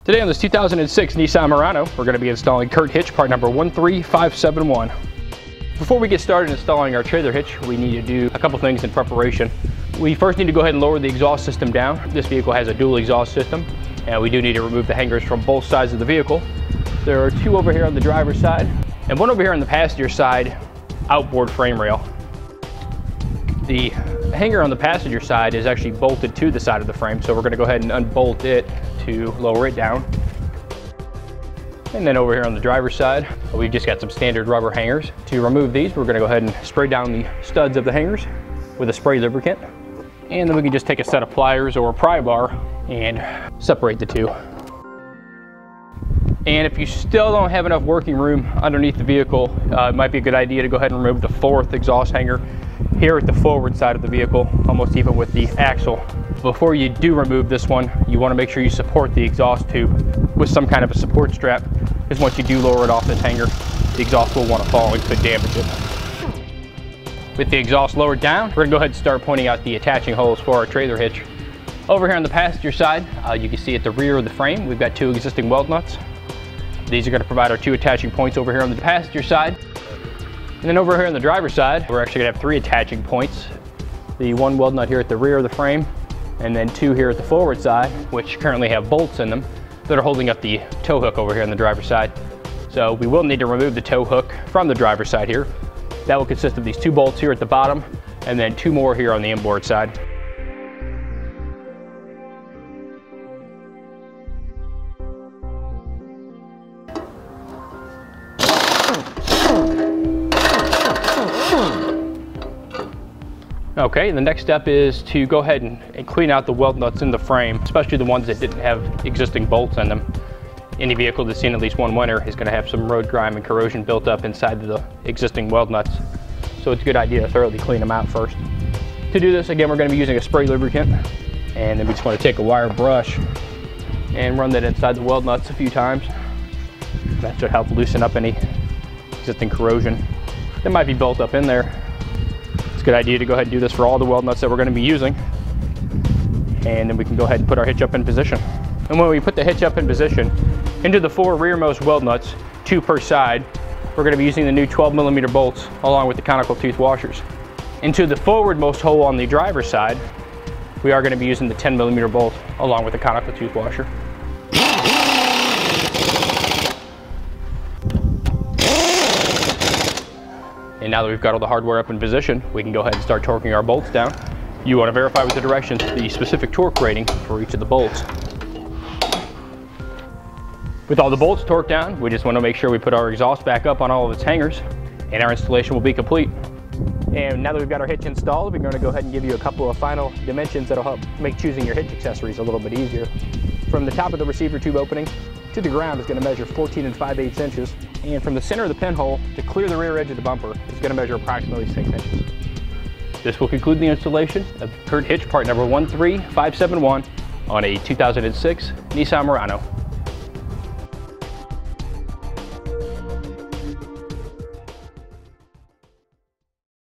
Today on this 2006 Nissan Murano, we're going to be installing CURT hitch part number 13571. Before we get started installing our trailer hitch, we need to do a couple things in preparation. We first need to go ahead and lower the exhaust system down. This vehicle has a dual exhaust system, and we do need to remove the hangers from both sides of the vehicle. There are two over here on the driver's side, and one over here on the passenger side outboard frame rail. The hanger on the passenger side is actually bolted to the side of the frame, so we're going to go ahead and unbolt it to lower it down. And then over here on the driver's side, we've just got some standard rubber hangers. To remove these, we're going to go ahead and spray down the studs of the hangers with a spray lubricant. And then we can just take a set of pliers or a pry bar and separate the two. And if you still don't have enough working room underneath the vehicle, it might be a good idea to go ahead and remove the fourth exhaust hanger here at the forward side of the vehicle, almost even with the axle. Before you do remove this one, you want to make sure you support the exhaust tube with some kind of a support strap, because once you do lower it off this hanger, the exhaust will want to fall and could damage it. With the exhaust lowered down, we're going to go ahead and start pointing out the attaching holes for our trailer hitch. Over here on the passenger side, you can see at the rear of the frame, we've got two existing weld nuts. These are going to provide our two attaching points over here on the passenger side. And then over here on the driver's side, we're actually going to have three attaching points. The one weld nut here at the rear of the frame, and then two here at the forward side, which currently have bolts in them that are holding up the tow hook over here on the driver's side. So we will need to remove the tow hook from the driver's side here. That will consist of these two bolts here at the bottom, and then two more here on the inboard side. Okay, the next step is to go ahead and clean out the weld nuts in the frame, especially the ones that didn't have existing bolts in them. Any vehicle that's seen at least one winter is going to have some road grime and corrosion built up inside the existing weld nuts. So it's a good idea to thoroughly clean them out first. To do this, again, we're going to be using a spray lubricant, and then we just want to take a wire brush and run that inside the weld nuts a few times. That should help loosen up any existing corrosion that might be built up in there. Good idea to go ahead and do this for all the weld nuts that we're going to be using, and then we can go ahead and put our hitch up in position. And when we put the hitch up in position, into the four rearmost weld nuts, two per side, we're going to be using the new 12mm bolts along with the conical tooth washers. Into the forwardmost hole on the driver's side, we are going to be using the 10mm bolt along with the conical tooth washer. And now that we've got all the hardware up in position, we can go ahead and start torquing our bolts down. You want to verify with the directions the specific torque rating for each of the bolts. With all the bolts torqued down, we just want to make sure we put our exhaust back up on all of its hangers, and our installation will be complete. And now that we've got our hitch installed, we're going to go ahead and give you a couple of final dimensions that'll help make choosing your hitch accessories a little bit easier. From the top of the receiver tube opening to the ground is going to measure 14 5/8 inches, and from the center of the pinhole to clear the rear edge of the bumper is going to measure approximately 6 inches. This will conclude the installation of CURT hitch part number 13571 on a 2006 Nissan Murano.